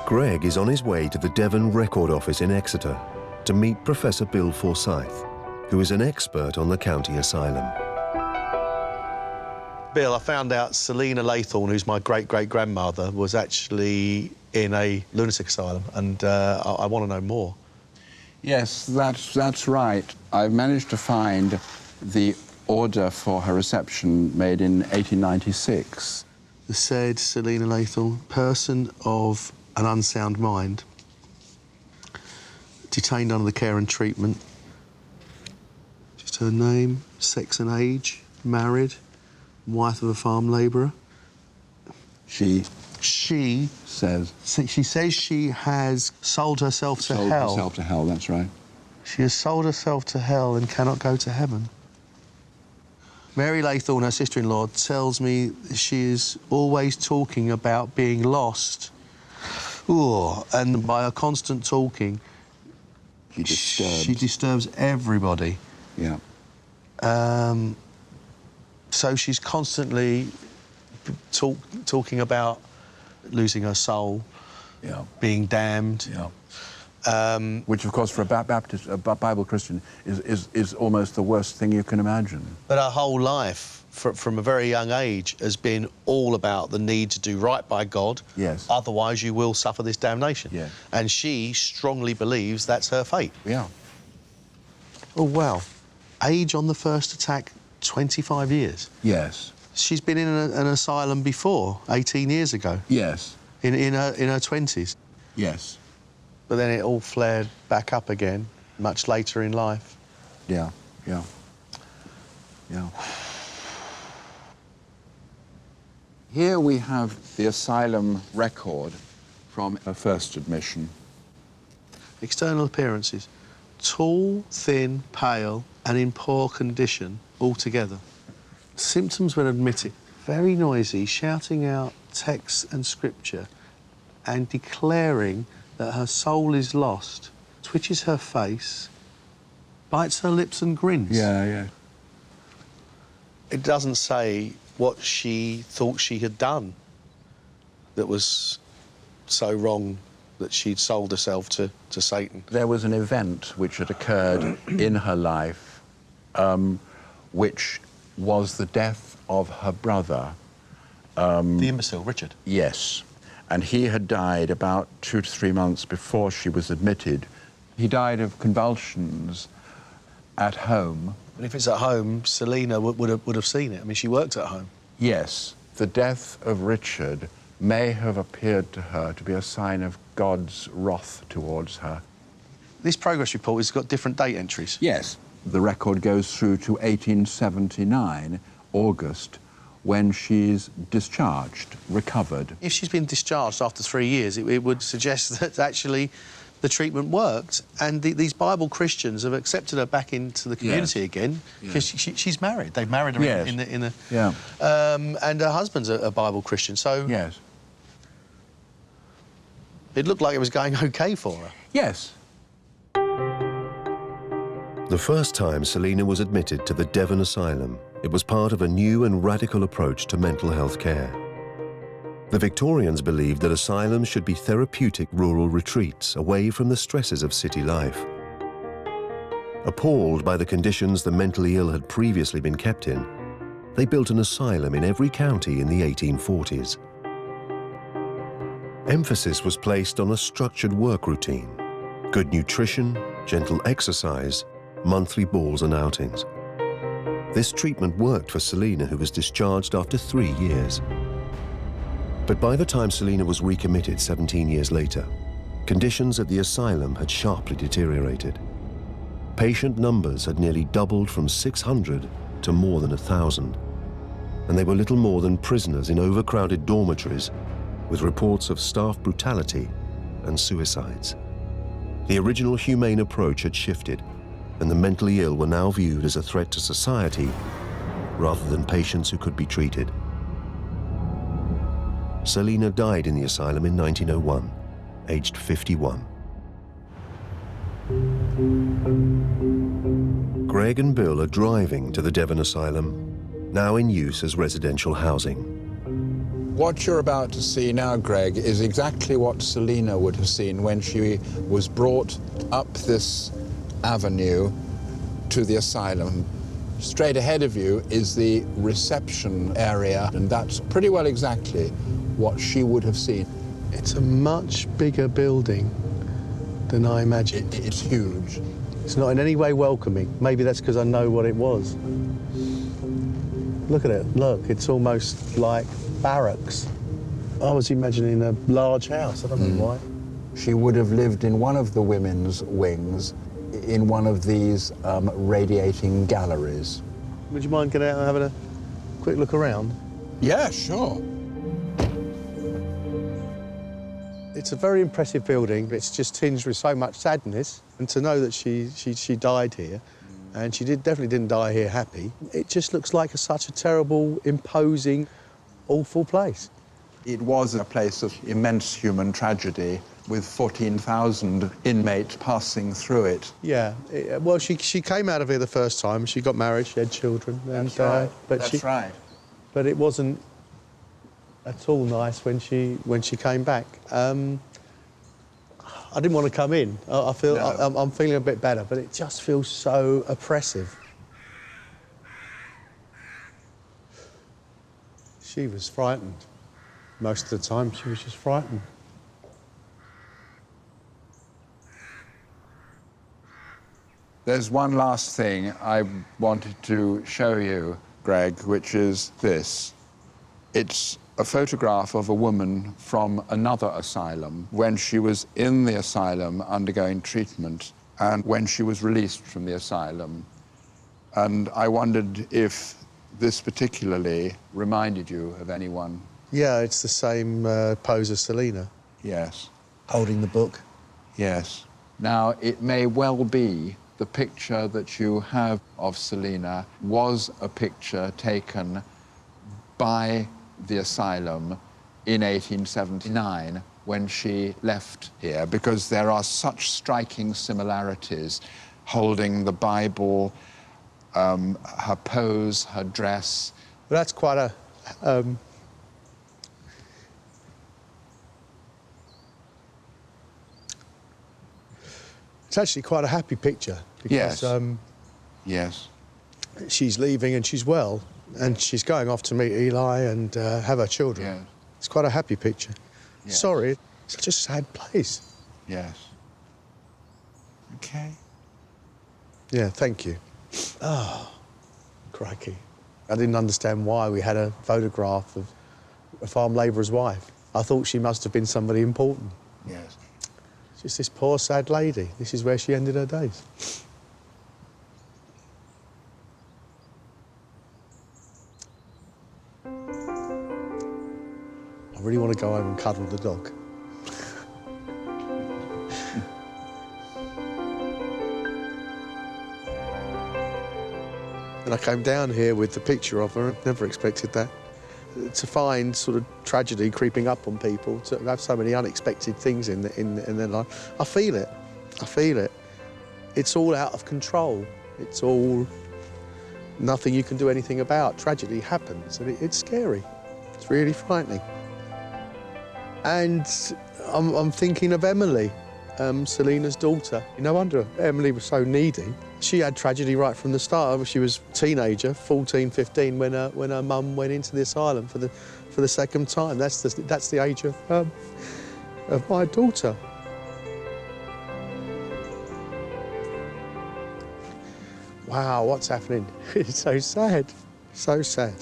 Gregg is on his way to the Devon Record Office in Exeter to meet Professor Bill Forsyth, who is an expert on the county asylum. Bill, I found out Selina Laythorne, who's my great-great-grandmother, was actually in a lunatic asylum, and I want to know more. Yes, that's right. I've managed to find the order for her reception made in 1896. The said Selina Laythorne, person of an unsound mind, detained under the care and treatment. Just her name, sex and age, married, wife of a farm labourer. She says she has sold herself to hell. Sold herself to hell, that's right. She has sold herself to hell and cannot go to heaven. Mary Laythorne, her sister-in-law, tells me she is always talking about being lost. Ooh, and by her constant talking, she disturbs everybody. Yeah. So she's constantly talking about losing her soul, being damned. Which, of course, for a Bible Christian is almost the worst thing you can imagine. But her whole life, from a very young age, has been all about the need to do right by God. Yes. Otherwise, you will suffer this damnation. Yeah. And she strongly believes that's her fate. Yeah. Oh, wow. Age on the first attack, 25 years. Yes. She's been in an asylum before, 18 years ago. Yes. In her 20s. Yes. But then it all flared back up again, much later in life. Yeah. Here we have the asylum record from her first admission. External appearances. Tall, thin, pale, and in poor condition altogether. Symptoms when admitted. Very noisy, shouting out texts and scripture and declaring that her soul is lost, twitches her face, bites her lips and grins. Yeah. It doesn't say what she thought she had done that was so wrong that she'd sold herself to Satan. There was an event which had occurred in her life, which was the death of her brother. The imbecile, Richard? Yes. And he had died about 2 to 3 months before she was admitted. He died of convulsions at home. But if it's at home, Selina would have seen it. I mean, she worked at home. Yes. The death of Richard may have appeared to her to be a sign of God's wrath towards her. This progress report has got different date entries. Yes. The record goes through to 1879, August, when she's discharged, recovered. If she's been discharged after 3 years, it would suggest that actually the treatment worked, and these Bible Christians have accepted her back into the community again, because she's married. They've married her in the and her husband's a Bible Christian, so... Yes. It looked like it was going OK for her. Yes. The first time Selina was admitted to the Devon Asylum, it was part of a new and radical approach to mental health care. The Victorians believed that asylums should be therapeutic rural retreats away from the stresses of city life. Appalled by the conditions the mentally ill had previously been kept in, they built an asylum in every county in the 1840s. Emphasis was placed on a structured work routine, good nutrition, gentle exercise, monthly balls and outings. This treatment worked for Selina, who was discharged after 3 years. But by the time Selina was recommitted 17 years later, conditions at the asylum had sharply deteriorated. Patient numbers had nearly doubled from 600 to more than 1,000, and they were little more than prisoners in overcrowded dormitories with reports of staff brutality and suicides. The original humane approach had shifted, and the mentally ill were now viewed as a threat to society rather than patients who could be treated. Selina died in the asylum in 1901, aged 51. Gregg and Bill are driving to the Devon Asylum, now in use as residential housing. What you're about to see now, Gregg, is exactly what Selina would have seen when she was brought up this avenue to the asylum. Straight ahead of you is the reception area, and that's pretty well exactly what she would have seen. It's a much bigger building than I imagined. It's huge. It's not in any way welcoming. Maybe that's because I know what it was. Look at it. Look, it's almost like barracks. I was imagining a large house. I don't know why. She would have lived in one of the women's wings in one of these radiating galleries. Would you mind getting out and having a quick look around? Yeah, sure. It's a very impressive building. It's just tinged with so much sadness. And to know that she died here, and she definitely didn't die here happy, it just looks like such a terrible, imposing, awful place. It was a place of immense human tragedy, with 14,000 inmates passing through it. Yeah, well, she came out of here the first time. She got married, she had children. That's right. But That's right. But it wasn't at all nice when she came back. I didn't want to come in. I feel No. I'm feeling a bit better, but it just feels so oppressive. She was frightened. Most of the time, she was just frightened. There's one last thing I wanted to show you, Gregg, which is this. It's a photograph of a woman from another asylum when she was in the asylum undergoing treatment and when she was released from the asylum. And I wondered if this particularly reminded you of anyone. Yeah, it's the same pose as Selina. Yes. Holding the book. Yes. Now, it may well be the picture that you have of Selina was a picture taken by the asylum in 1879 when she left here, because there are such striking similarities, holding the Bible, her pose, her dress. Well, that's quite a... It's actually quite a happy picture because Yes. Yes. she's leaving and she's well, and she's going off to meet Eli and have her children. Yes. It's quite a happy picture. Yes. Sorry, it's such a sad place. Yes. Okay. Yeah, thank you. Oh, crikey. I didn't understand why we had a photograph of a farm labourer's wife. I thought she must have been somebody important. Yes. Just this poor, sad lady. This is where she ended her days. I really want to go home and cuddle the dog. And I came down here with the picture of her. Never expected that. To find sort of tragedy creeping up on people, to have so many unexpected things in their life. I feel it. I feel it. It's all out of control. It's all nothing you can do anything about. Tragedy happens, and it's scary. It's really frightening. And I'm thinking of Emily, Selina's daughter. No wonder Emily was so needy. She had tragedy right from the start. She was a teenager, 14, 15, when her mum went into the asylum for the second time. That's the age of my daughter. Wow, what's happening? It's so sad, so sad.